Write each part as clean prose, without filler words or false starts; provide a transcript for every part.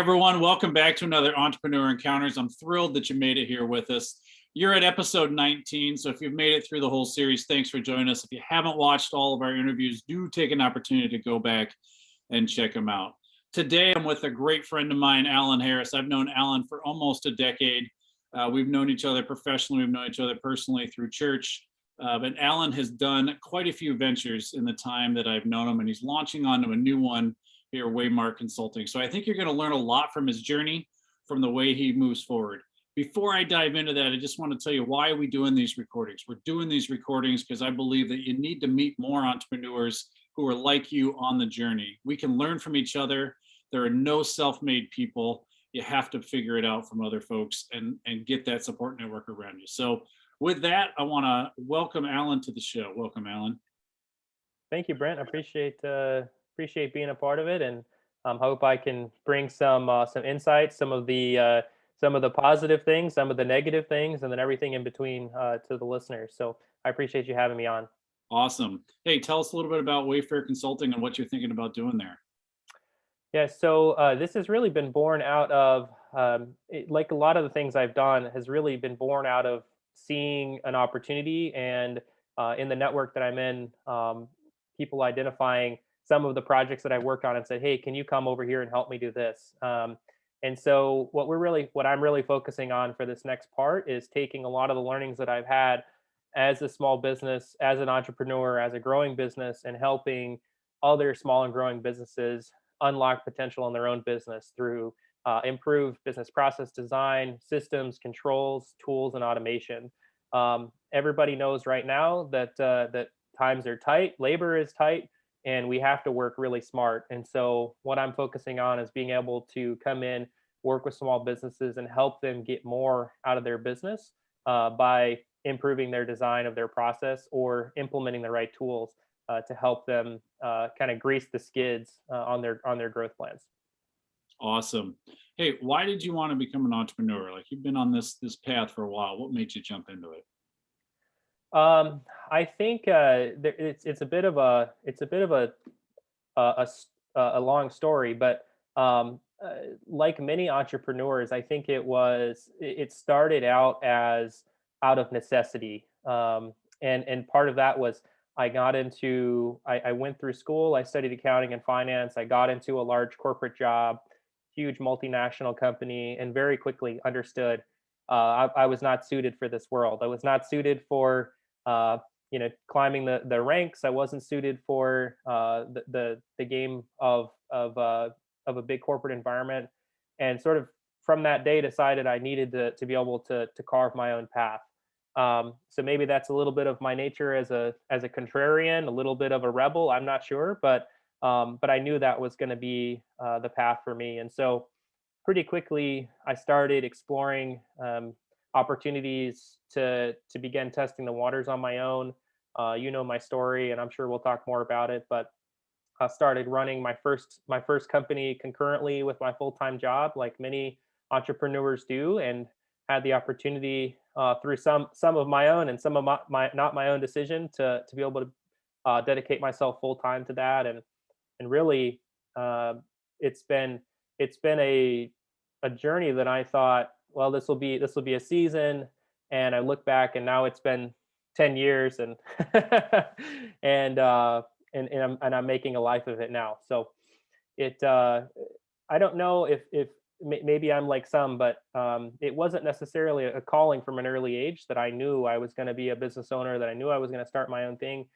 Everyone, welcome back to another Entrepreneur Encounters. I'm thrilled that you made it here with us. You're at episode 19, so if you've made it through the whole series, thanks for joining us. If you haven't watched all of our interviews, do take an opportunity to go back and check them out. Today, I'm with a great friend of mine, Alan Harris. I've known Alan for almost a decade. We've known each other professionally. We've known each other personally through church. But Alan has done quite a few ventures in the time that I've known him, and he's launching onto a new one here, Waymark Consulting. So I think you're going to learn a lot from his journey, from the way he moves forward. Before I dive into that, I just want to tell you, why are we doing these recordings? We're doing these recordings because I believe that you need to meet more entrepreneurs who are like you on the journey. We can learn from each other. There are no self-made people. You have to figure it out from other folks and get that support network around you. So with that, I want to welcome Alan to the show. Welcome, Alan. Thank you, Brent. I appreciate being a part of it, and hope I can bring some insights, some of the positive things, some of the negative things, and then everything in between to the listeners. So I appreciate you having me on. Awesome. Hey, tell us a little bit about Wayfair Consulting and what you're thinking about doing there. Yeah, so this has really been born out of, like a lot of the things I've done, has really been born out of seeing an opportunity and in the network that I'm in, people identifying some of the projects that I worked on and said, "Hey, can you come over here and help me do this?" And so what I'm really focusing on for this next part is taking a lot of the learnings that I've had as a small business, as an entrepreneur, as a growing business, and helping other small and growing businesses unlock potential in their own business through improved business process design, systems, controls, tools, and automation. Everybody knows right now that times are tight, labor is tight, and we have to work really smart. And so, what I'm focusing on is being able to come in, work with small businesses, and help them get more out of their business by improving their design of their process or implementing the right tools to help them kind of grease the skids on their growth plans. Awesome. Hey, why did you want to become an entrepreneur? Like, you've been on this path for a while. What made you jump into it? I think it's a bit of a long story, but like many entrepreneurs, I think it started out of necessity, and part of that was I went through school, I studied accounting and finance, I got into a large corporate job, huge multinational company, and very quickly understood I was not suited for this world. I was not suited for uh, climbing the ranks. I wasn't suited for the game of a big corporate environment, and sort of from that day decided I needed to be able to carve my own path. So maybe that's a little bit of my nature as a contrarian, a little bit of a rebel. I'm not sure, but I knew that was going to be the path for me. And so pretty quickly, I started exploring opportunities to begin testing the waters on my own. You know my story, and I'm sure we'll talk more about it. But I started running my first company concurrently with my full-time job, like many entrepreneurs do, and had the opportunity through some of my own and some of my not my own decision to be able to dedicate myself full time to that, and really uh, it's been it's been a journey that I thought, well, this will be a season, and I look back and now it's been 10 years, and and I'm making a life of it now. So it I don't know if maybe I'm like some, but it wasn't necessarily a calling from an early age that I knew I was going to be a business owner, that I knew I was going to start my own thing,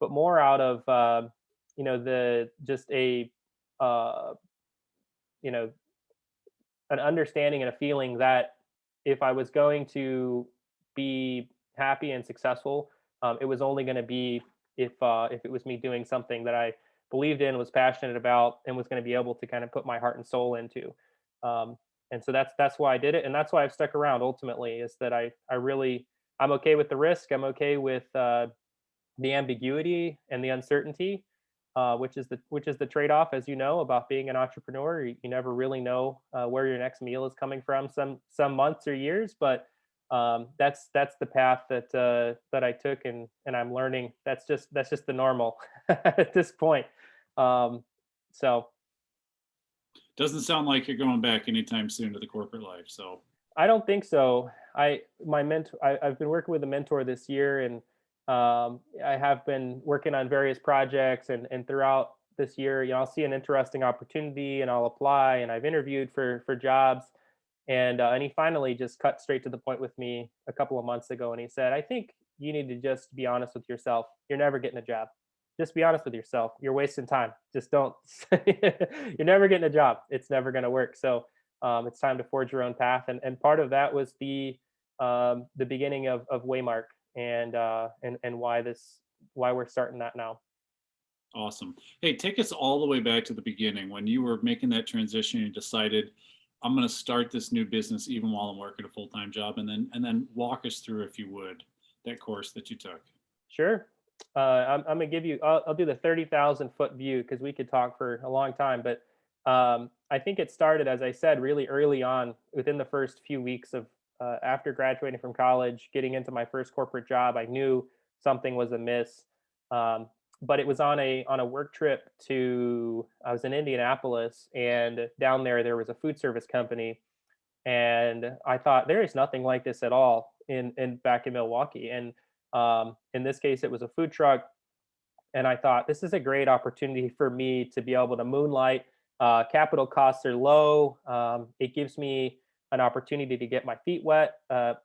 but more out of the just a uh, you know an understanding and a feeling that if I was going to be happy and successful, it was only going to be if it was me doing something that I believed in, was passionate about, and was going to be able to kind of put my heart and soul into. Um, and so that's why I did it, and that's why I've stuck around. Ultimately, is that I'm okay with the risk. I'm okay with the ambiguity and the uncertainty, which is the trade-off, as you know, about being an entrepreneur. You never really know where your next meal is coming from. Some months or years, but that's the path that I took, and I'm learning that's just the normal at this point. Um, so Doesn't sound like you're going back anytime soon to the corporate life. So I don't think so. I've been working with a mentor this year, and I have been working on various projects, and throughout this year, I'll see an interesting opportunity and I'll apply, and I've interviewed for jobs, and he finally just cut straight to the point with me a couple of months ago, and he said, "I think you need to just be honest with yourself. You're never getting a job. Just be honest with yourself. You're wasting time. Just don't. You're never getting a job. It's never going to work." So it's time to forge your own path, and part of that was the beginning of Waymark, and why we're starting that now. awesome. Hey, take us all the way back to the beginning when you were making that transition and decided, I'm going to start this new business even while I'm working a full-time job, and then walk us through, if you would, that course that you took. Sure. I'm gonna give you. I'll do the 30,000 foot view because we could talk for a long time. But I think it started, as I said, really early on, within the first few weeks of after graduating from college, getting into my first corporate job. I knew something was amiss. Um, but it was on a work trip to. I was in Indianapolis, and down there was a food service company, and I thought there is nothing like this at all in back in Milwaukee. And in this case, it was a food truck, and I thought this is a great opportunity for me to be able to moonlight. Capital costs are low. It gives me an opportunity to get my feet wet.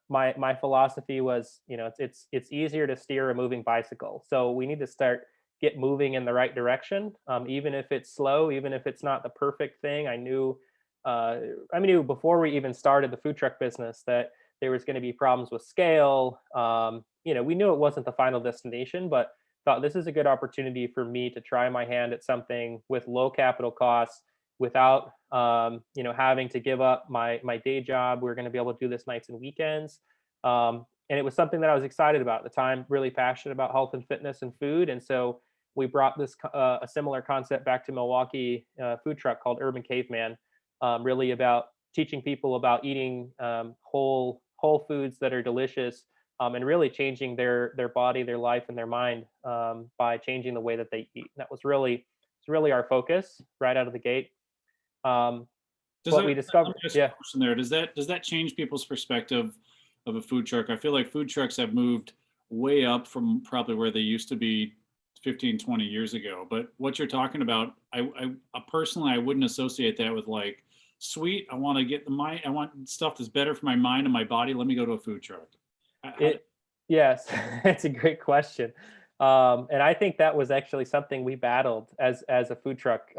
My philosophy was, it's easier to steer a moving bicycle, so we need to get moving in the right direction, even if it's slow, even if it's not the perfect thing. I knew before we even started the food truck business that there was going to be problems with scale. We knew it wasn't the final destination, but thought this is a good opportunity for me to try my hand at something with low capital costs without, having to give up my day job. We are going to be able to do this nights and weekends. And it was something that I was excited about at the time, really passionate about health and fitness and food. And so we brought a similar concept back to Milwaukee, food truck called Urban Caveman, really about teaching people about eating whole foods that are delicious, and really changing their body, their life, and their mind, by changing the way that they eat. And that was really our focus right out of the gate. Um, Does what that, we let me discovered, ask you yeah. a question there. Does that change people's perspective of a food truck? I feel like food trucks have moved way up from probably where they used to be 15, 20 years ago. But what you're talking about, I personally, I wouldn't associate that with like, sweet, I want to get I want stuff that's better for my mind and my body. Let me go to a food truck. How, It Yes, it's a great question. And I think that was actually something we battled as a food truck,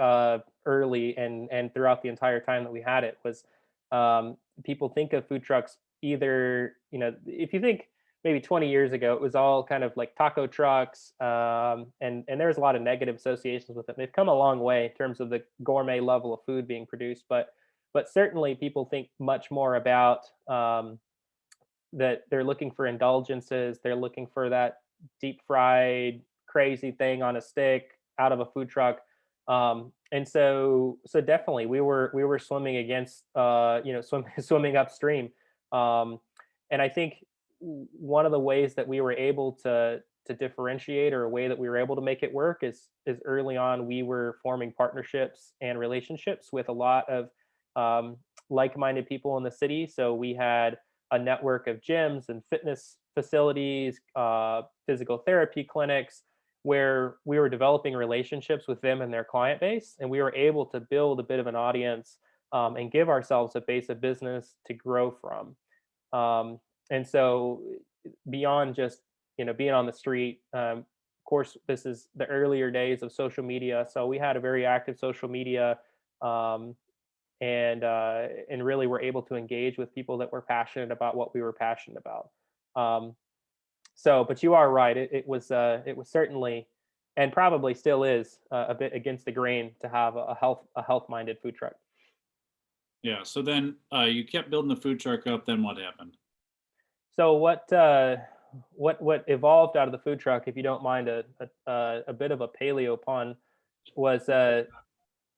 early and throughout the entire time that we had it. Was People think of food trucks, either, if you think maybe 20 years ago, it was all kind of like taco trucks, and there's a lot of negative associations with it. They've come a long way in terms of the gourmet level of food being produced, but certainly people think much more about, that they're looking for indulgences. They're looking for that deep fried crazy thing on a stick out of a food truck. And so definitely we were swimming against, swimming upstream. Um, and I think one of the ways that we were able to differentiate, or a way that we were able to make it work, is early on we were forming partnerships and relationships with a lot of, like-minded people in the city. So we had a network of gyms and fitness facilities, physical therapy clinics, where we were developing relationships with them and their client base, and we were able to build a bit of an audience, and give ourselves a base of business to grow from. And so, beyond just, being on the street, of course, this is the earlier days of social media, so we had a very active social media. Um, and uh, and really were able to engage with people that were passionate about what we were passionate about. Um, but you are right. It was certainly, and probably still is, a bit against the grain to have a health minded food truck. yeah. So then you kept building the food truck up. Then what happened? So what evolved out of the food truck, if you don't mind a bit of a paleo pun, was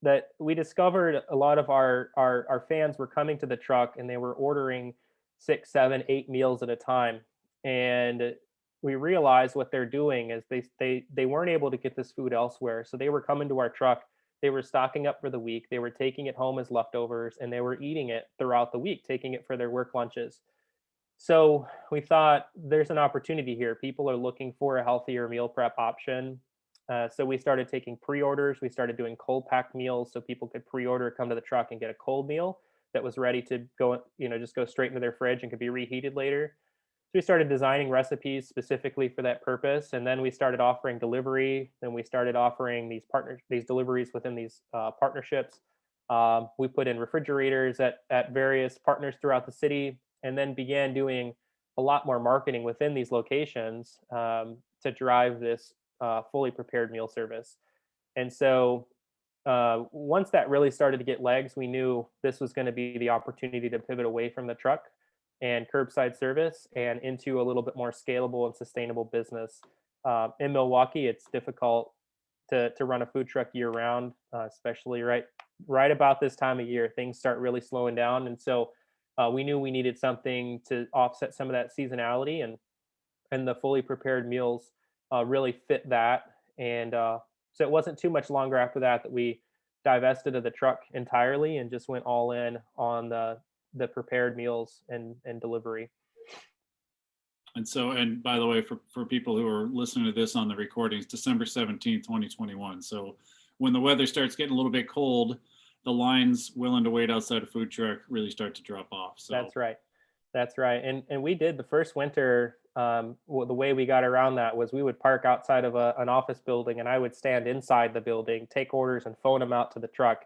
that we discovered a lot of our fans were coming to the truck, and they were ordering 6, 7, 8 meals at a time. And we realized what they're doing is they weren't able to get this food elsewhere. So they were coming to our truck They were stocking up for the week. They were taking it home as leftovers, and they were eating it throughout the week, taking it for their work lunches. So we thought there's an opportunity here. People are looking for a healthier meal prep option. So we started taking pre-orders. We started doing cold packed meals so people could pre-order, come to the truck and get a cold meal that was ready to go, just go straight into their fridge and could be reheated later. So we started designing recipes specifically for that purpose, and then we started offering delivery. Then we started offering these deliveries within these partnerships. We put in refrigerators at various partners throughout the city, and then began doing a lot more marketing within these locations to drive this fully prepared meal service. And so once that really started to get legs, we knew this was going to be the opportunity to pivot away from the truck and curbside service and into a little bit more scalable and sustainable business. In Milwaukee, it's difficult to run a food truck year round, especially right about this time of year. Things start really slowing down, and so we knew we needed something to offset some of that seasonality, and the fully prepared meals really fit that. And so it wasn't too much longer after that that we divested of the truck entirely and just went all in on the prepared meals and delivery. And so, and by the way, for people who are listening to this on the recordings, December 17th, 2021. So when the weather starts getting a little bit cold, the lines willing to wait outside a food truck really start to drop off. So That's right. That's right. And we did the first winter. Well, the way we got around that was we would park outside of an office building, and I would stand inside the building, take orders, and phone them out to the truck.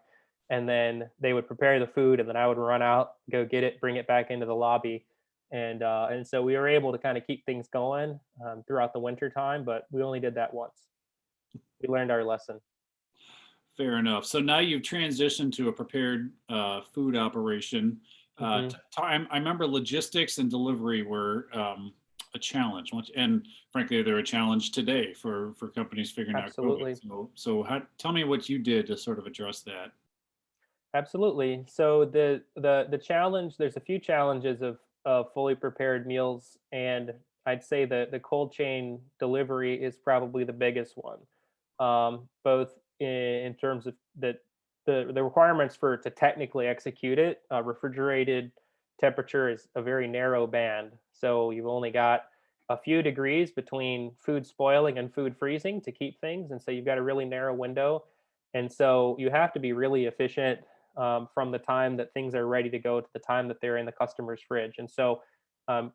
And then they would prepare the food, and then I would run out, go get it, bring it back into the lobby. And so we were able to kind of keep things going throughout the winter time, but we only did that once. We learned our lesson. fair enough. So now you've transitioned to a prepared food operation. Mhm. I remember logistics and delivery were a challenge, and frankly, they're a challenge today for companies figuring out COVID. Absolutely. Tell me what you did to sort of address that. Absolutely. So the challenge, there's a few challenges of fully prepared meals, and I'd say the cold chain delivery is probably the biggest one. Both in terms of the requirements for to technically execute it. Refrigerated temperature is a very narrow band, so you've only got a few degrees between food spoiling and food freezing to keep things, and so you've got a really narrow window, and so you have to be really efficient from the time that things are ready to go to the time that they're in the customer's fridge. And so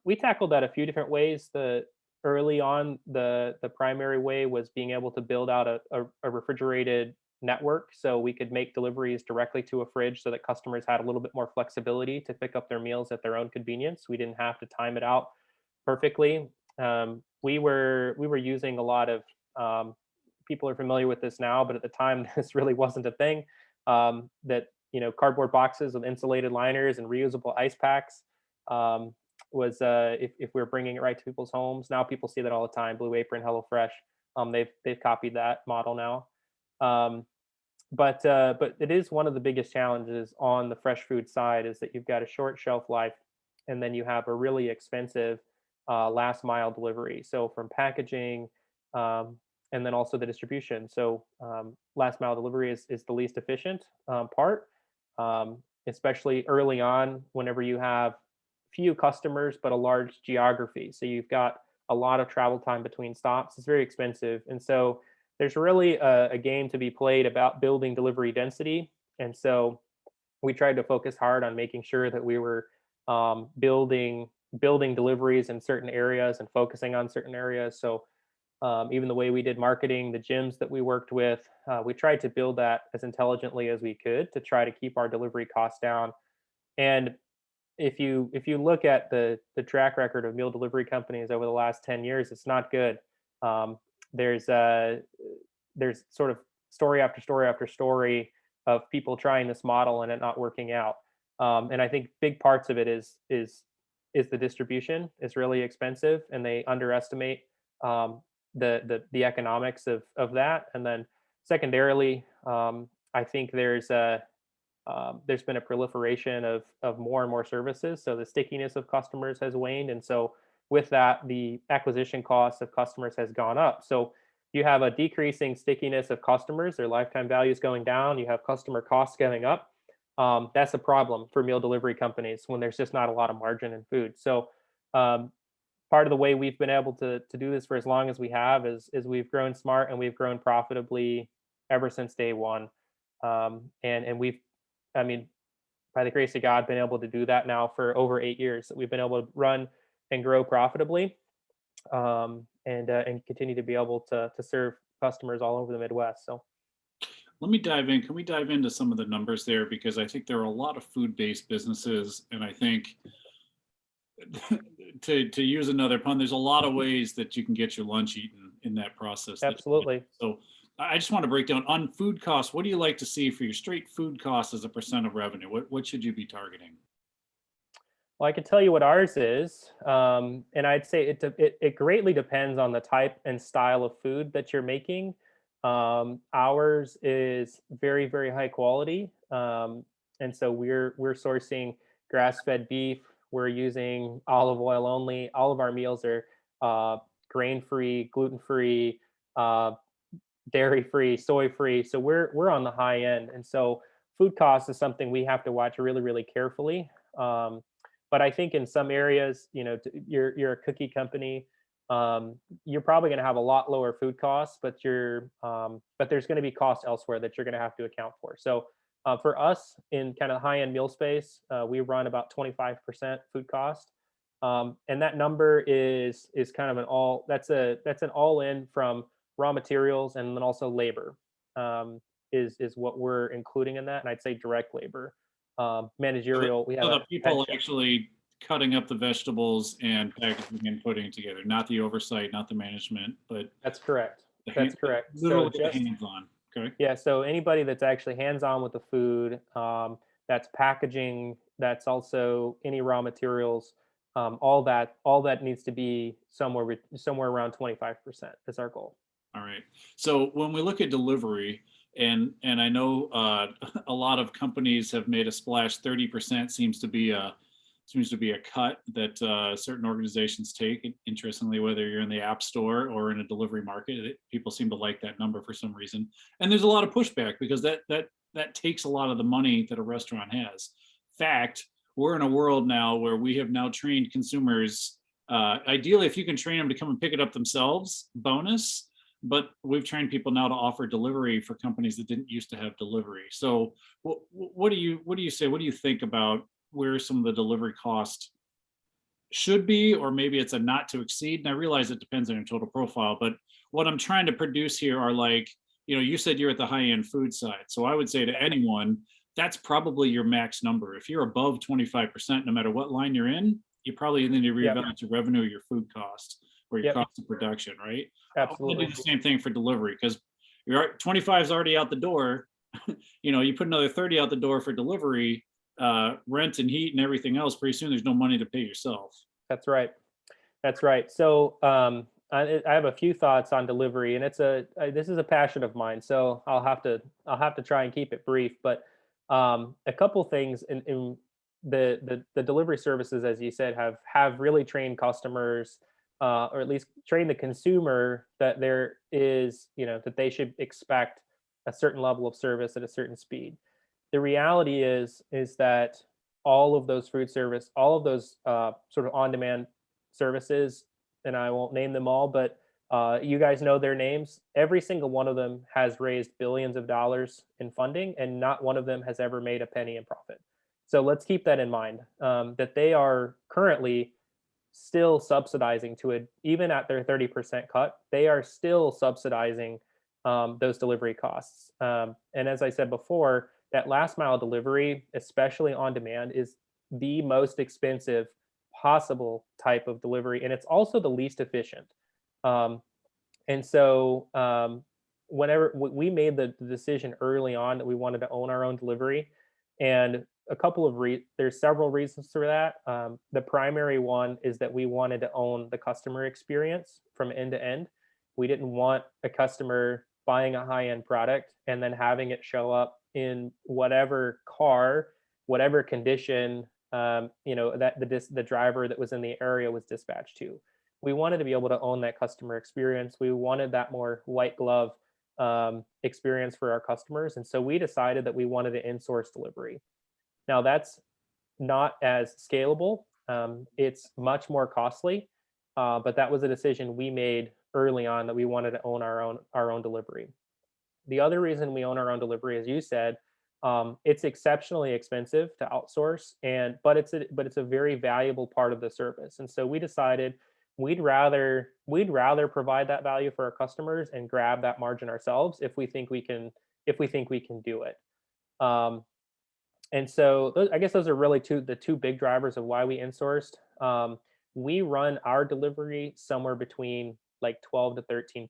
we tackled that a few different ways. The early on, the primary way was being able to build out a refrigerated network so we could make deliveries directly to a fridge so that customers had a little bit more flexibility to pick up their meals at their own convenience. We didn't have to time it out perfectly. We were using a lot of people are familiar with this now, but at the time this really wasn't a thing. That cardboard boxes with insulated liners and reusable ice packs was if we're bringing it right to people's homes. Now people see that all the time. Blue Apron, HelloFresh, they've copied that model now. Um, but it is one of the biggest challenges on the fresh food side is that you've got a short shelf life, and then you have a really expensive last mile delivery. So from packaging, and then also the distribution. So last mile delivery is the least efficient part, especially early on whenever you have few customers but a large geography. So you've got a lot of travel time between stops. It's very expensive, and so there's really a game to be played about building delivery density. And so we tried to focus hard on making sure that we were building deliveries in certain areas and focusing on certain areas. So even the way we did marketing, the gyms that we worked with, we tried to build that as intelligently as we could to try to keep our delivery costs down. And if you look at the track record of meal delivery companies over the last 10 years, it's not good. Um, there's there's sort of story after story after story of people trying this model and it not working out. And I think big parts of it is the distribution is really expensive, and they underestimate um, the economics of that. And then secondarily, I think there's been a proliferation of more and more services, so the stickiness of customers has waned, and so with that, the acquisition cost of customers has gone up. So you have a decreasing stickiness of customers, their lifetime value is going down, you have customer costs going up. That's a problem for meal delivery companies when there's just not a lot of margin in food. So um, part of the way we've been able to do this for as long as we have is we've grown smart and we've grown profitably ever since day one. And we've, I mean, by the grace of God, been able to do that now for over 8 years. That we've been able to run and grow profitably, and continue to be able to serve customers all over the Midwest. So Let me dive in. Can we dive into some of the numbers there? Because I think there are a lot of food-based businesses, and I think to use another pun, there's a lot of ways that you can get your lunch eaten in that process. absolutely. So I just want to break down on food costs. What do you like to see for your straight food costs as a percent of revenue? What should you be targeting? Well, I can tell you what ours is, and I'd say it greatly depends on the type and style of food that you're making. Ours is very very high quality, and so we're sourcing grass fed beef. We're using olive oil only. All of our meals are grain free, gluten free, uh, dairy free, soy free. So we're on the high end, and so food costs is something we have to watch really really carefully. But I think in some areas, you're a cookie company. You're probably going to have a lot lower food costs, but there's going to be costs elsewhere that you're going to have to account for. So for us in kind of high end meal space, we run about 25% food cost. And that number is kind of that's an all in from raw materials and then also labor, is what we're including in that. And I'd say direct labor, So the, managerial. We have so the a head people chef. actually cutting up the vegetables and packaging and putting it together, not the oversight, not the management, but That's correct. the That's hand, correct. So literally the just hands-on. Okay. yeah. So anybody that's actually hands on with the food, that's packaging, that's also any raw materials, all that needs to be somewhere around 25% is our goal. All right. So when we look at delivery, and I know a lot of companies have made a splash. 30% seems to be a cut that certain organizations take. Interestingly, whether you're in the app store or in a delivery market, people seem to like that number for some reason. And there's a lot of pushback because that takes a lot of the money that a restaurant has. Fact, we're in a world now where we have now trained consumers. Ideally, if you can train them to come and pick it up themselves, bonus. But we've trained people now to offer delivery for companies that didn't used to have delivery. So what do you say? What do you think about where some of the delivery cost should be, or maybe it's a not to exceed? And I realize it depends on your total profile, but what I'm trying to produce here are like, you said you're at the high end food side. So I would say to anyone, that's probably your max number. If you're above 25%, no matter what line you're in, you probably need to Yep. reevaluate your revenue, your food cost, or your Yep. cost of production, right? I want to do Absolutely. the same thing for delivery because your 25 is already out the door. You put another 30 out the door for delivery, rent and heat and everything else. Pretty soon, there's no money to pay yourself. That's right. That's right. So I have a few thoughts on delivery, and this is a passion of mine. So I'll have to try and keep it brief. But a couple things in the delivery services, as you said, have really trained customers, or at least trained the consumer that there is, that they should expect a certain level of service at a certain speed. The reality is that all of those sort of on-demand services, and I won't name them all, but you guys know their names. Every single one of them has raised billions of dollars in funding, and not one of them has ever made a penny in profit. So let's keep that in mind, that they are currently still subsidizing even at their 30% cut, they are still subsidizing those delivery costs. And as I said before, that last mile delivery, especially on demand, is the most expensive possible type of delivery, and it's also the least efficient. Um, and so, whenever we made the decision early on that we wanted to own our own delivery, and there's several reasons for that. The primary one is that we wanted to own the customer experience from end to end. We didn't want a customer buying a high end product and then having it show up in whatever car, whatever condition, that the driver that was in the area was dispatched to. we wanted to be able to own that customer experience. We wanted that more white glove experience for our customers. And so we decided that we wanted to insource delivery. Now, that's not as scalable. It's much more costly, but that was a decision we made early on, that we wanted to own our own delivery. The other reason we own our own delivery, as you said, it's exceptionally expensive to outsource, and but it's a very valuable part of the service. And so we decided we'd rather provide that value for our customers and grab that margin ourselves if we think we can do it. Um, and so I guess those are really the two big drivers of why we insourced. We run our delivery somewhere between like 12 to 13%,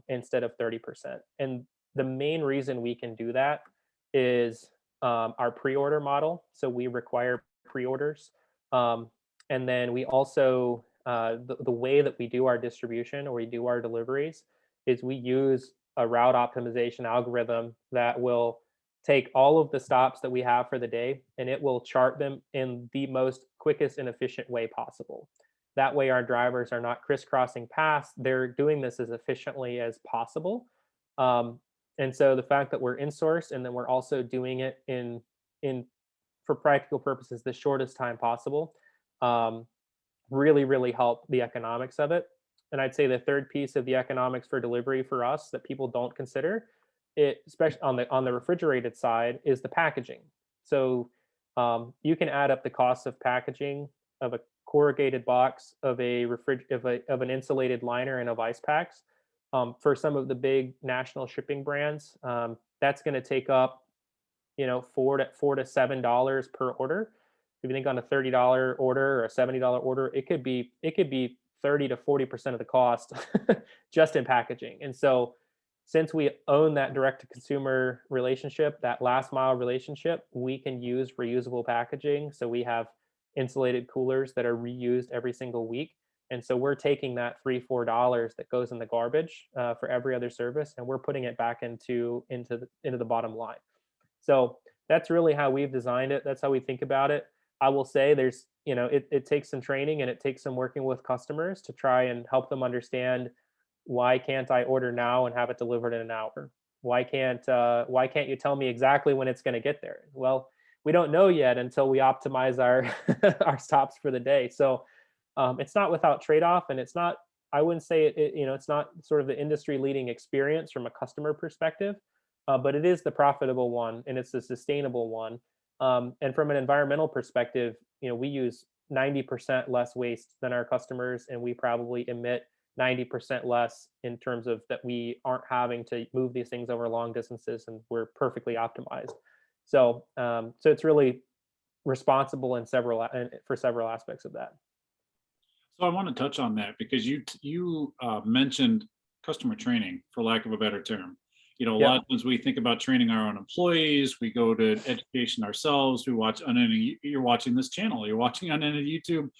instead of 30%. And the main reason we can do that is our pre-order model. So we require pre-orders. Um, and then we also, the way that we do our distribution or we do our deliveries is we use a route optimization algorithm that will take all of the stops that we have for the day, and it will chart them in the most quickest and efficient way possible. That way our drivers are not crisscrossing paths. They're doing this as efficiently as possible. Um, and so the fact that we're insourced and then we're also doing it in for practical purposes the shortest time possible, um, really help the economics of it. And I'd say the third piece of the economics for delivery for us that people don't consider, it especially on the refrigerated side, is the packaging. So you can add up the cost of packaging of a corrugated box, of of an insulated liner, and of ice packs. For some of the big national shipping brands, that's going to take up, $4 to $7 per order. If you think on a $30 order or a $70 order, it could be 30 to 40% of the cost just in packaging. And so since we own that direct to consumer relationship, that last mile relationship, we can use reusable packaging. So we have insulated coolers that are reused every single week. And so we're taking that $3 to $4 that goes in the garbage for every other service, and we're putting it back into the bottom line. So that's really how we've designed it. That's how we think about it. I will say it takes some training and it takes some working with customers to try and help them understand, why can't I order now and have it delivered in an hour? Why can't you tell me exactly when it's going to get there? Well, we don't know yet until we optimize our our stops for the day. So it's not without trade-off, and it's not. I wouldn't say it's not sort of the industry leading experience from a customer perspective, but it is the profitable one and it's the sustainable one. And from an environmental perspective, we use 90% less waste than our customers, and we probably emit 90% less in terms of that we aren't having to move these things over long distances, and we're perfectly optimized. So it's really responsible for several aspects of that. So I want to touch on that because you mentioned customer training, for lack of a better term. A Yep. lot of times we think about training our own employees. We go to education ourselves. We watch you're watching this channel. You're watching on any YouTube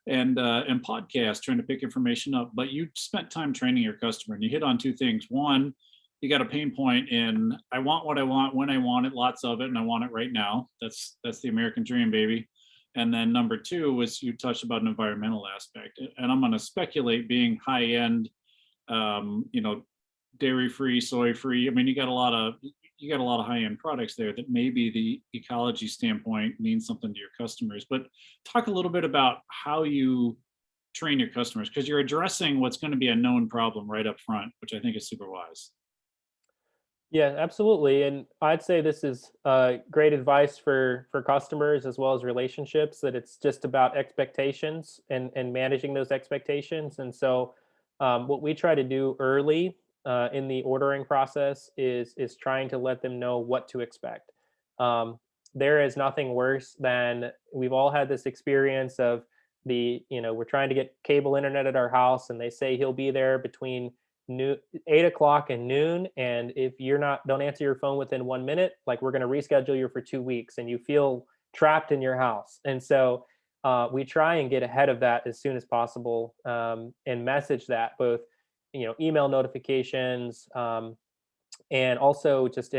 and podcasts, trying to pick information up. But you spent time training your customer, and you hit on two things. One, you got a pain point in, I want what I want when I want it, lots of it, and I want it right now. That's the American dream, baby. And then number two was, you touched about an environmental aspect, and I'm going to speculate, being high end, um, you know, dairy free, soy free. I mean, you got a lot of high end products there that maybe the ecology standpoint means something to your customers. But talk a little bit about how you train your customers, because you're addressing what's going to be a known problem right up front, which I think is super wise. Yeah, absolutely. And I'd say this is great advice for customers as well as relationships, that it's just about expectations and managing those expectations. And so what we try to do early in the ordering process is trying to let them know what to expect. There is nothing worse than, we've all had this experience of, we're trying to get cable internet at our house, and they say he'll be there between noon, 8 o'clock and noon, and if don't answer your phone within 1 minute, like, we're going to reschedule you for 2 weeks, and you feel trapped in your house. And so we try and get ahead of that as soon as possible, and message that both, email notifications, and also just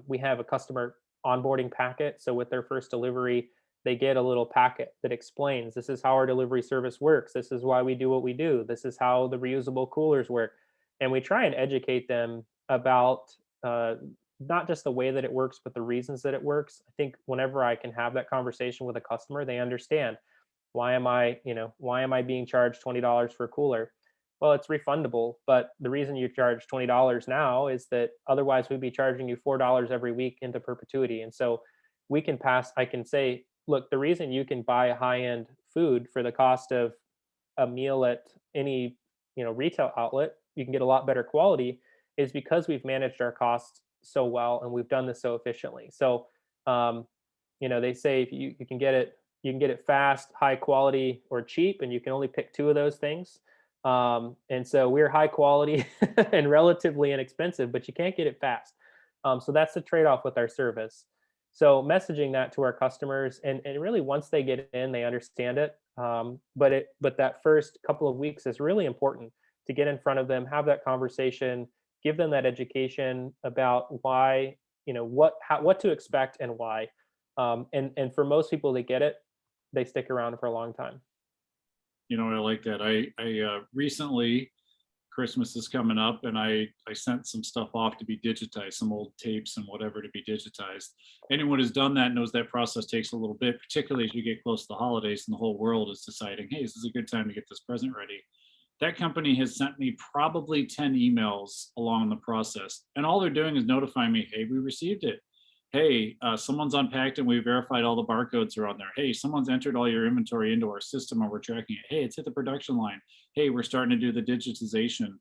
we have a customer onboarding packet. So with their first delivery, they get a little packet that explains this is how our delivery service works. This is why we do what we do. This is how the reusable coolers work. And we try and educate them about not just the way that it works, but the reasons that it works. I think whenever I can have that conversation with a customer, they understand why am I being charged $20 for a cooler? Well, it's refundable, but the reason you charge $20 now is that otherwise we'd be charging you $4 every week into perpetuity. And so I can say, look, the reason you can buy high-end food for the cost of a meal at any, retail outlet, you can get a lot better quality, is because we've managed our costs so well and we've done this so efficiently. So, they say if you can get it, you can get it fast, high quality, or cheap, and you can only pick two of those things. And so we're high quality and relatively inexpensive, but you can't get it fast. So that's the trade-off with our service. So messaging that to our customers, and really once they get in, they understand it. But that first couple of weeks is really important to get in front of them, have that conversation, give them that education about why, what to expect and why. And for most people that get it, they stick around for a long time. I like that. I recently, Christmas is coming up, and I sent some stuff off to be digitized, some old tapes and whatever to be digitized. Anyone who's done that knows that process takes a little bit, particularly as you get close to the holidays and the whole world is deciding, hey, this is a good time to get this present ready. That company has sent me probably 10 emails along the process, and all they're doing is notifying me, hey, we received it. Hey, someone's unpacked and we verified all the barcodes are on there. Hey, someone's entered all your inventory into our system and we're tracking it. Hey, it's hit the production line. Hey, we're starting to do the digitization.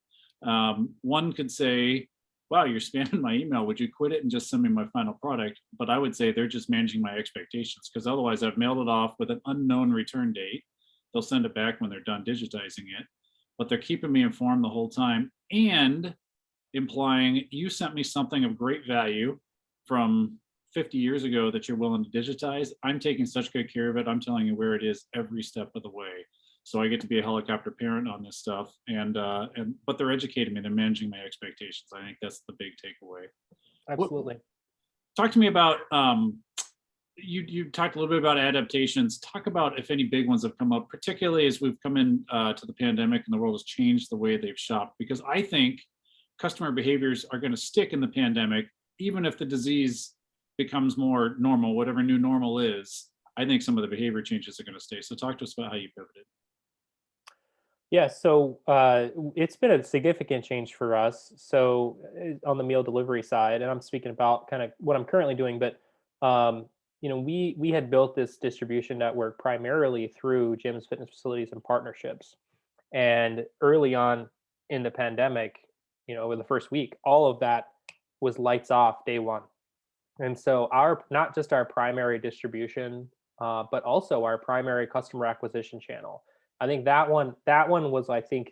One could say, wow, you're spamming my email. Would you quit it and just send me my final product? But I would say they're just managing my expectations, because otherwise I've mailed it off with an unknown return date. They'll send it back when they're done digitizing it, but they're keeping me informed the whole time and implying you sent me something of great value from 50 years ago that you're willing to digitize. I'm taking such good care of it. I'm telling you where it is every step of the way. So I get to be a helicopter parent on this stuff, but they're educating me. They're managing my expectations. I think that's the big takeaway. Absolutely. Talk to me about you talked a little bit about adaptations. Talk about if any big ones have come up, particularly as we've come in to the pandemic and the world has changed the way they've shopped. Because I think customer behaviors are going to stick in the pandemic, even if the disease becomes more normal, whatever new normal is. I think some of the behavior changes are going to stay. So talk to us about how you pivoted. Yeah, so it's been a significant change for us. So on the meal delivery side, and I'm speaking about kind of what I'm currently doing, but we had built this distribution network primarily through gyms, fitness facilities, and partnerships. And early on in the pandemic, over the first week, all of that was lights off day one. And so our not just our primary distribution, but also our primary customer acquisition channel. I think that one was, I think,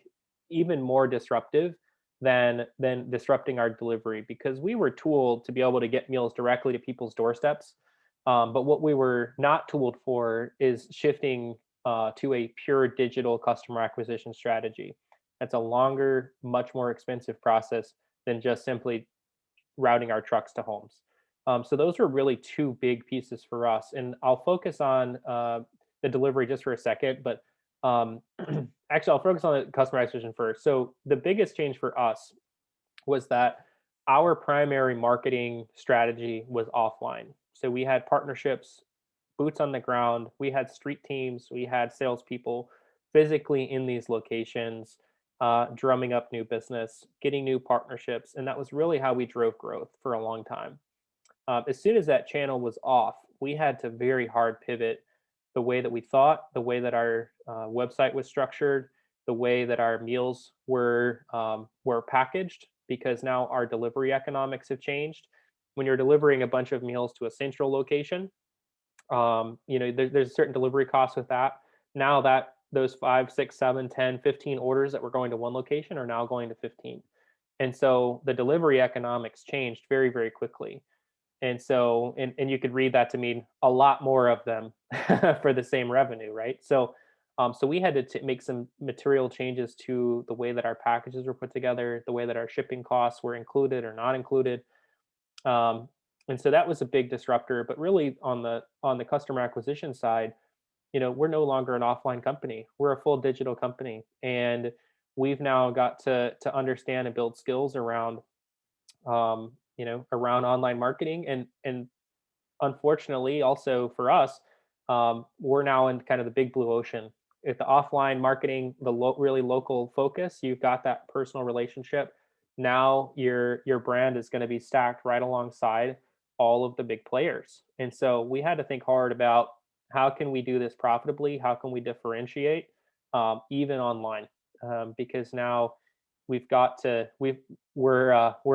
even more disruptive than disrupting our delivery, because we were tooled to be able to get meals directly to people's doorsteps. But what we were not tooled for is shifting to a pure digital customer acquisition strategy. That's a longer, much more expensive process than just simply routing our trucks to homes. So those were really two big pieces for us. And I'll focus on the delivery just for a second, but actually I'll focus on the customer acquisition first. So the biggest change for us was that our primary marketing strategy was offline. So we had partnerships, boots on the ground, we had street teams, we had salespeople physically in these locations, drumming up new business, getting new partnerships. And that was really how we drove growth for a long time. As soon as that channel was off, we had to very hard pivot the way that we thought, the way that our website was structured, the way that our meals were packaged, because now our delivery economics have changed. When you're delivering a bunch of meals to a central location, there's certain delivery costs with that. Now that those 5, 6, 7, 10, 15 orders that were going to one location are now going to 15. And so the delivery economics changed very, very quickly. And so, and you could read that to mean a lot more of them for the same revenue, right? So we had to make some material changes to the way that our packages were put together, the way that our shipping costs were included or not included. And so that was a big disruptor. But really on the customer acquisition side, we're no longer an offline company. We're a full digital company. And we've now got to understand and build skills around around online marketing. And unfortunately, also for us, we're now in kind of the big blue ocean. If the offline marketing, the really local focus, you've got that personal relationship. Now your brand is going to be stacked right alongside all of the big players. And so we had to think hard about how can we do this profitably? How can we differentiate, even online? Because now we're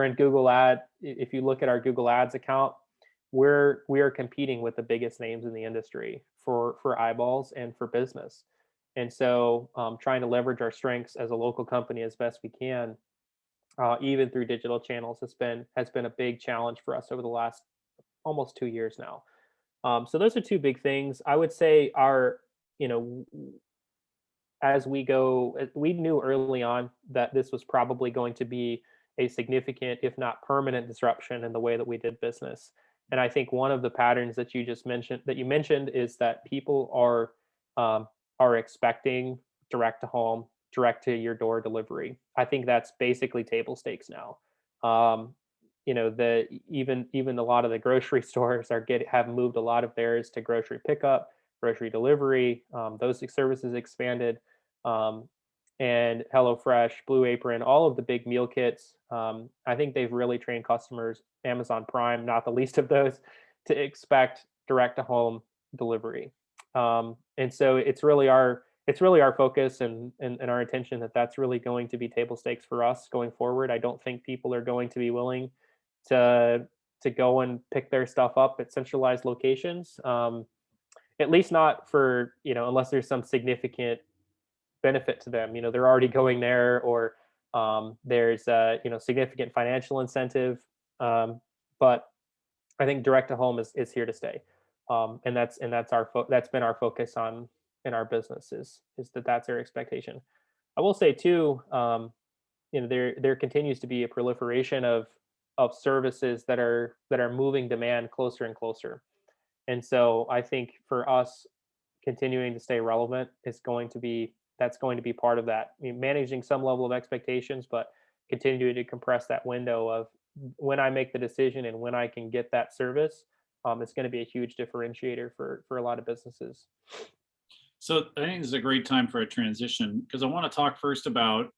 in Google Ad. If you look at our Google Ads account, we are competing with the biggest names in the industry for eyeballs and for business. And so, trying to leverage our strengths as a local company as best we can, even through digital channels, has been a big challenge for us over the last almost 2 years now. So those are two big things. I would say you know, as we go, we knew early on that this was probably going to be a significant, if not permanent, disruption in the way that we did business. And I think one of the patterns that you mentioned is that people are expecting direct to home, direct to your door delivery. I think that's basically table stakes now. Um, the even a lot of the grocery stores have moved a lot of theirs to grocery pickup, grocery delivery. Those services expanded, um, and HelloFresh, Blue Apron, all of the big meal kits. I think they've really trained customers, Amazon Prime, not the least of those, to expect direct to home delivery. And so it's really our focus and our intention that that's really going to be table stakes for us going forward. I don't think people are going to be willing to go and pick their stuff up at centralized locations. At least not for, unless there's some significant benefit to them. They're already going there, or there's significant financial incentive. But I think direct to home is here to stay, and that's been our focus on in our business is that's our expectation. I will say too, there continues to be a proliferation of services that are moving demand closer and closer. And so I think for us, continuing to stay relevant is going to be that's going to be part of that. Managing some level of expectations, but continuing to compress that window of when I make the decision and when I can get that service. It's going to be a huge differentiator for a lot of businesses. So I think this is a great time for a transition because I want to talk first about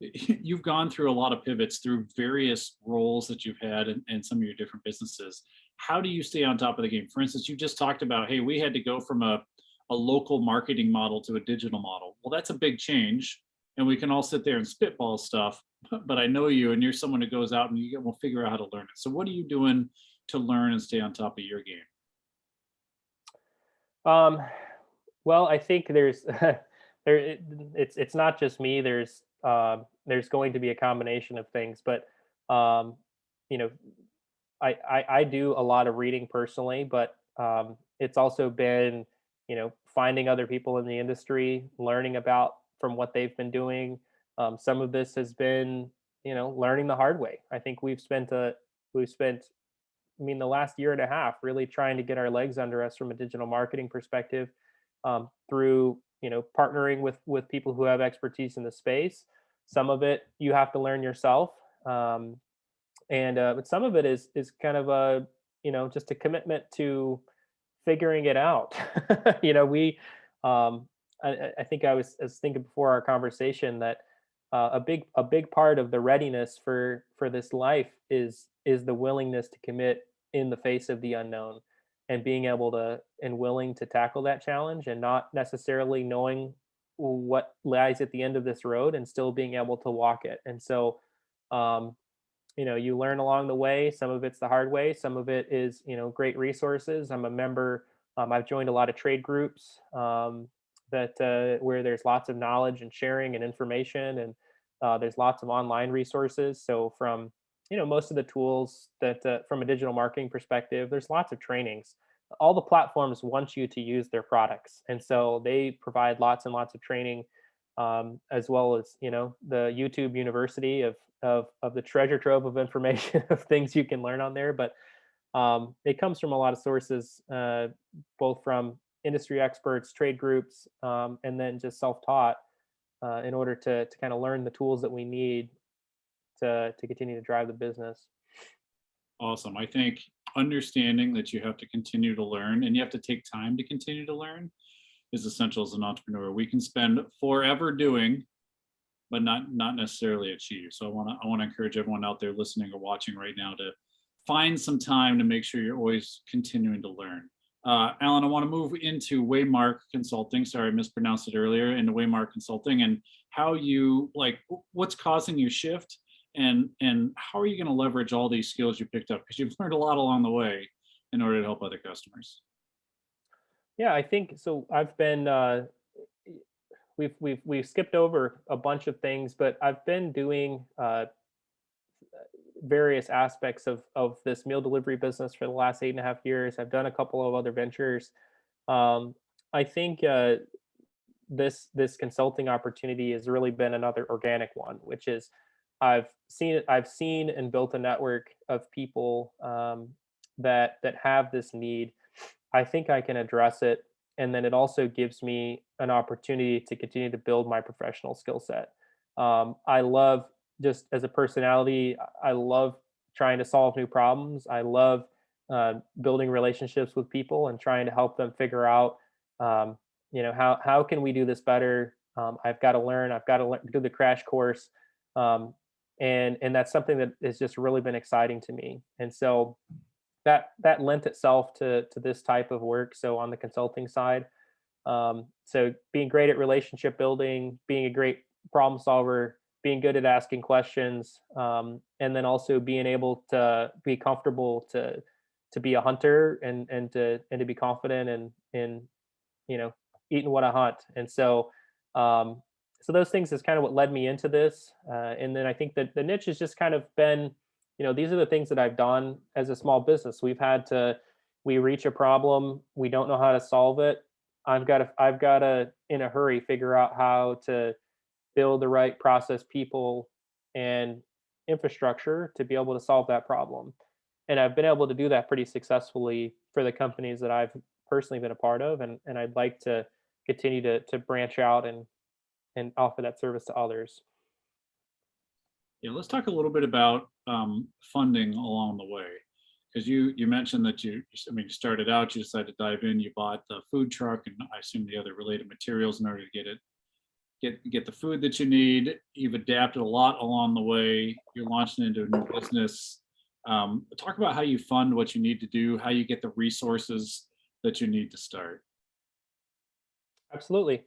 you've gone through a lot of pivots through various roles that you've had in some of your different businesses. How do you stay on top of the game? For instance, you just talked about, hey, we had to go from a local marketing model to a digital model. Well, that's a big change. And we can all sit there and spitball stuff, but I know you and you're someone who goes out and will figure out how to learn it. So what are you doing to learn and stay on top of your game? Um, well, I think it's not just me. There's going to be a combination of things, but um, you know, I do a lot of reading personally, but it's also been, finding other people in the industry, learning about from what they've been doing. Some of this has been, learning the hard way. I think we've spent, the last year and a half really trying to get our legs under us from a digital marketing perspective, through, partnering with people who have expertise in the space. Some of it you have to learn yourself. And But some of it is kind of a, just a commitment to figuring it out. We I think I was thinking before our conversation that a big part of the readiness for this life is the willingness to commit in the face of the unknown, and being able to and willing to tackle that challenge, and not necessarily knowing what lies at the end of this road, and still being able to walk it. And so, um, you learn along the way. Some of it's the hard way, some of it is, great resources. I'm a member. I've joined a lot of trade groups, that where there's lots of knowledge and sharing and information, and there's lots of online resources. So from, most of the tools that, from a digital marketing perspective, there's lots of trainings. All the platforms want you to use their products, and so they provide lots and lots of training, as well as, the YouTube University of the treasure trove of information of things you can learn on there. But It comes from a lot of sources, both from industry experts, trade groups, and then just self-taught, in order to kind of learn the tools that we need to continue to drive the business. Awesome. I think understanding that you have to continue to learn and you have to take time to continue to learn is essential as an entrepreneur. We can spend forever doing, but not necessarily achieve. So I want to encourage everyone out there listening or watching right now to find some time to make sure you're always continuing to learn. Alan, I want to move into Waymark Consulting. Sorry, I mispronounced it earlier. Into Waymark Consulting and how you like what's causing you shift and how are you going to leverage all these skills you picked up because you've learned a lot along the way in order to help other customers. Yeah, I think so. I've been we've skipped over a bunch of things, but I've been doing various aspects of this meal delivery business for the last 8.5 years. I've done a couple of other ventures. Um, I think this consulting opportunity has really been another organic one, which is I've seen and built a network of people, that have this need. I think I can address it, and then it also gives me an opportunity to continue to build my professional skill set. I love, just as a personality, I love trying to solve new problems. I love building relationships with people and trying to help them figure out, um, how can we do this better. I've got to learn. I've got to do the crash course, and that's something that has just really been exciting to me. And so that lent itself to this type of work. So on the consulting side, so being great at relationship building, being a great problem solver, being good at asking questions, and then also being able to be comfortable to be a hunter and to be confident in you know eating what I hunt. And um, so those things is kind of what led me into this. And then I think that the niche has just kind of been, these are the things that I've done as a small business. We reach a problem, we don't know how to solve it. I've got to in a hurry figure out how to build the right process, people, and infrastructure to be able to solve that problem. And I've been able to do that pretty successfully for the companies that I've personally been a part of, and I'd like to continue to branch out and offer that service to others. Yeah, let's talk a little bit about funding along the way, because you mentioned that I mean, you started out, you decided to dive in, you bought the food truck, and I assume the other related materials in order to get the food that you need. You've adapted a lot along the way. You're launching into a new business. Talk about how you fund what you need to do, how you get the resources that you need to start. Absolutely.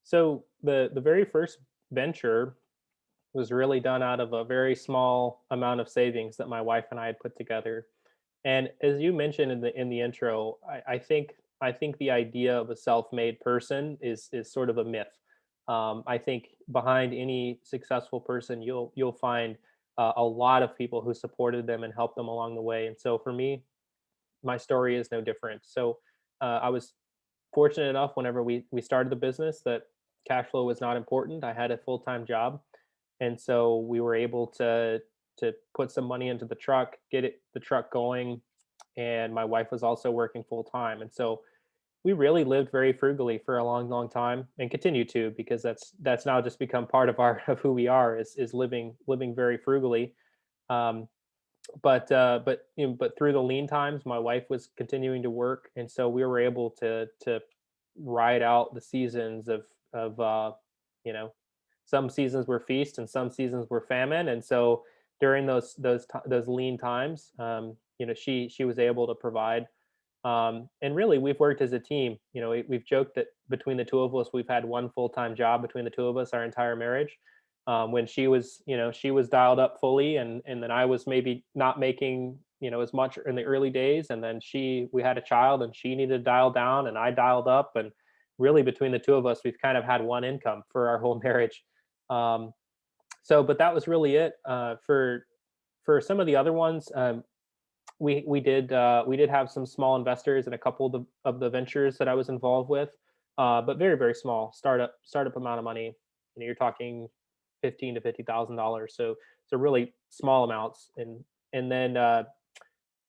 So the very first venture was really done out of a very small amount of savings that my wife and I had put together. And as you mentioned in the intro, I think the idea of a self-made person is sort of a myth. I think behind any successful person, you'll find a lot of people who supported them and helped them along the way. And so for me, my story is no different. So I was fortunate enough whenever we started the business that cash flow was not important. I had a full-time job, and so we were able to put some money into the truck, the truck going, and my wife was also working full time. And so we really lived very frugally for a long, long time, and continue to, because that's now just become part of our of who we are, is living very frugally. Um, but through the lean times, my wife was continuing to work, and so we were able to ride out the seasons of you know some seasons were feast and some seasons were famine. And so during those lean times, she was able to provide. And really, we've worked as a team. We've joked that between the two of us, we've had one full-time job between the two of us our entire marriage. When she was dialed up fully, and then I was maybe not making as much in the early days, and then we had a child, and she needed to dial down, and I dialed up, and really between the two of us, we've kind of had one income for our whole marriage. Um, but that was really it. For some of the other ones, we did have some small investors in a couple of the ventures that I was involved with, but very, very small startup amount of money. You're talking $15,000 to $50,000, so really small amounts. And then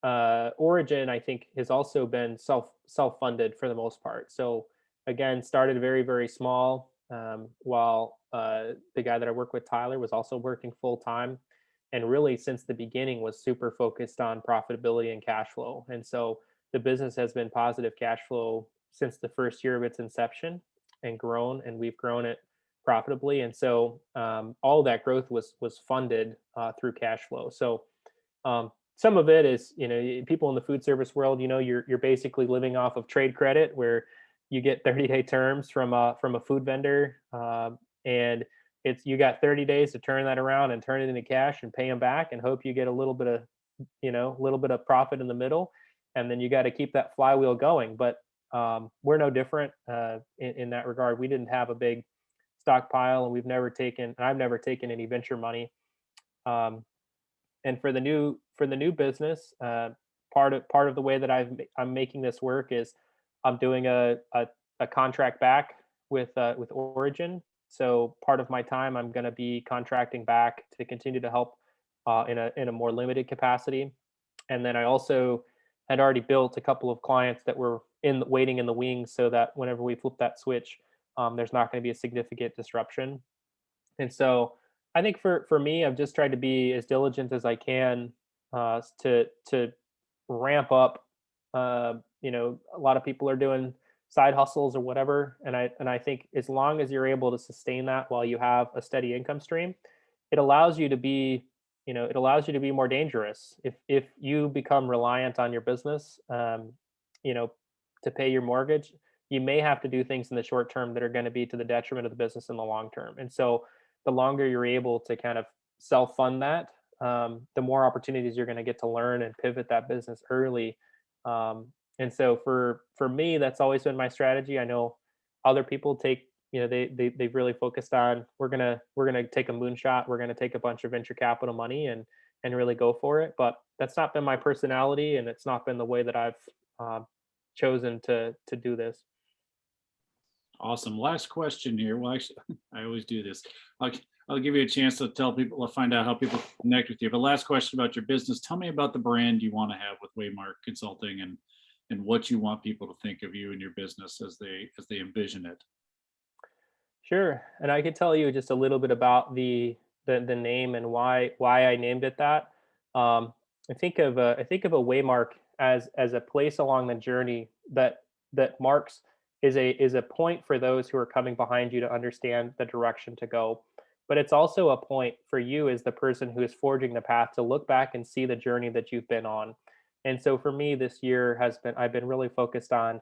Origin, I think, has also been self-funded for the most part. So again, started very, very small, while the guy that I work with, Tyler, was also working full time, and really since the beginning was super focused on profitability and cash flow. And so the business has been positive cash flow since the first year of its inception, and grown, and we've grown it profitably. And so all of that growth was funded through cash flow. So some of it is, people in the food service world, you're basically living off of trade credit, where you get 30-day terms from a food vendor, and you got 30 days to turn that around and turn it into cash and pay them back, and hope you get a little bit of, profit in the middle, and then you got to keep that flywheel going. But we're no different in that regard. We didn't have a big stockpile, and I've never taken any venture money. Um, and for the new business, part of the way that I'm making this work is I'm doing a contract back with Origin. So part of my time I'm going to be contracting back to continue to help in a more limited capacity. And then I also had already built a couple of clients that were waiting in the wings, so that whenever we flip that switch, there's not going to be a significant disruption. And so I think for me, I've just tried to be as diligent as I can to ramp up. A lot of people are doing side hustles or whatever, and I think as long as you're able to sustain that while you have a steady income stream, it allows you to be more dangerous. If you become reliant on your business, you know, to pay your mortgage, you may have to do things in the short term that are going to be to the detriment of the business in the long term. And so the longer you're able to kind of self fund that, the more opportunities you're going to get to learn and pivot that business early. And so for me, that's always been my strategy. I know other people take, they've really focused on, we're gonna take a moonshot, we're gonna take a bunch of venture capital money and really go for it. But that's not been my personality, and it's not been the way that I've chosen to do this. Awesome. Last question here. Well, actually, I always do this. I'll, I'll give you a chance to tell people, to find out how people connect with you. But last question about your business. Tell me about the brand you want to have with Waymark Consulting, and what you want people to think of you and your business as they envision it. Sure, and I could tell you just a little bit about the name and why I named it that. I think of a waymark as a place along the journey that marks is a point for those who are coming behind you to understand the direction to go. But it's also a point for you as the person who is forging the path to look back and see the journey that you've been on. And so for me, this year I've been really focused on,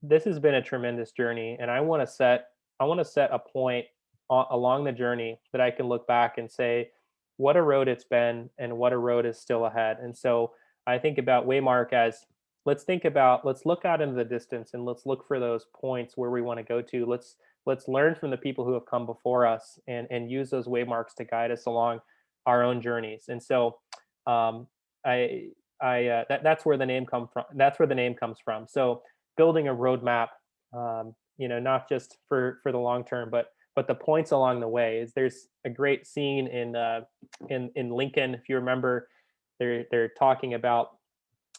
this has been a tremendous journey, and I want to set a point along the journey that I can look back and say what a road it's been and what a road is still ahead. And so I think about Waymark as, let's look out into the distance and let's look for those points where we want to go to. Let's learn from the people who have come before us, and use those waymarks to guide us along our own journeys. And so um, that's where the name come from. That's where the name comes from. So building a roadmap, not just for the long term, but the points along the way. There's a great scene in Lincoln, if you remember. They're talking about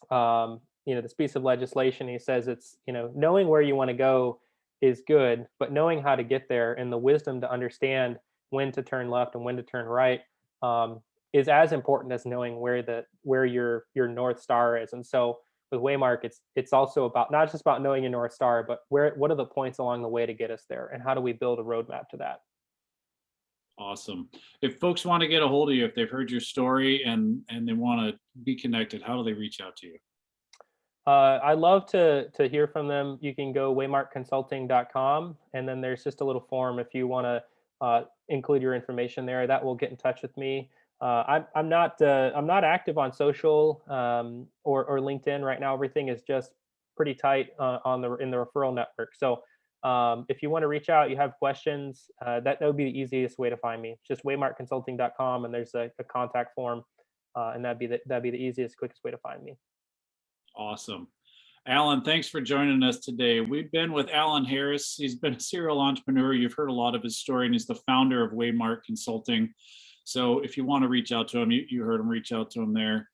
this piece of legislation. He says it's, knowing where you want to go is good, but knowing how to get there and the wisdom to understand when to turn left and when to turn right is as important as knowing where your North Star is. And so with Waymark, it's also about, not just about knowing your North Star, but what are the points along the way to get us there, and how do we build a roadmap to that? Awesome. If folks want to get a hold of you, if they've heard your story and they want to be connected, how do they reach out to you? I'd love to hear from them. You can go waymarkconsulting.com, and then there's just a little form if you want to include your information there. That will get in touch with me. I'm not active on social or LinkedIn right now. Everything is just pretty tight in the referral network. So if you want to reach out, you have questions, that would be the easiest way to find me. Just waymarkconsulting.com, and there's a contact form, and that'd be the easiest, quickest way to find me. Awesome. Alan, thanks for joining us today. We've been with Alan Harris. He's been a serial entrepreneur. You've heard a lot of his story, and he's the founder of Waymark Consulting. So if you want to reach out to him, you heard him, reach out to him there.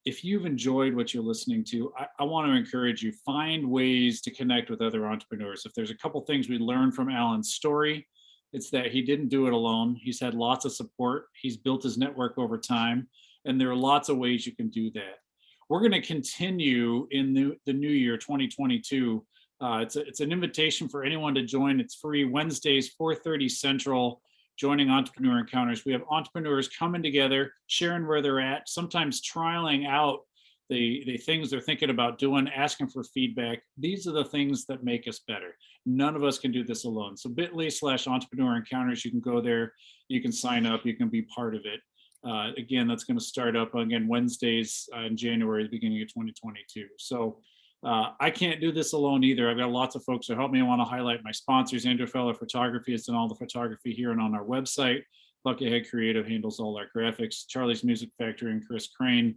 If you've enjoyed what you're listening to, I want to encourage you, find ways to connect with other entrepreneurs. If there's a couple things we learned from Alan's story, it's that he didn't do it alone. He's had lots of support. He's built his network over time, and there are lots of ways you can do that. We're going to continue in the new year, 2022. It's an invitation for anyone to join. It's free, Wednesdays, 4:30 Central, joining Entrepreneur Encounters. We have entrepreneurs coming together, sharing where they're at, sometimes trialing out the things they're thinking about doing, asking for feedback. These are the things that make us better. None of us can do this alone. So bit.ly/entrepreneur encounters, you can go there, you can sign up, you can be part of it. Again, that's going to start up again Wednesdays in January, the beginning of 2022. So I can't do this alone either. I've got lots of folks who help me. I want to highlight my sponsors. Andrew Feller Photography has done all the photography here and on our website. Buckethead Creative handles all our graphics. Charlie's Music Factory and Chris Crane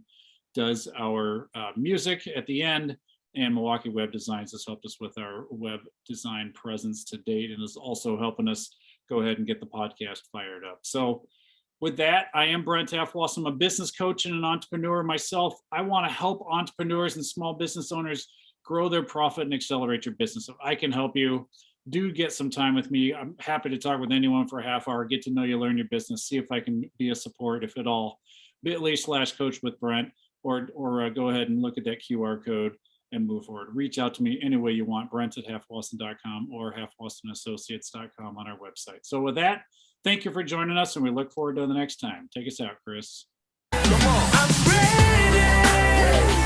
does our music at the end. And Milwaukee Web Designs has helped us with our web design presence to date and is also helping us go ahead and get the podcast fired up. So with that, I am Brent Afwas. I'm a business coach and an entrepreneur myself. I want to help entrepreneurs and small business owners grow their profit and accelerate your business. If I can help you, do get some time with me. I'm happy to talk with anyone for a half hour, get to know you, learn your business, see if I can be a support, if at all. bit.ly/coach with Brent, or go ahead and look at that QR code and move forward. Reach out to me any way you want, Brent@halfwasson.com or halfwassonassociates.com on our website. So with that, thank you for joining us, and we look forward to the next time. Take us out, Chris. Come on. I'm ready.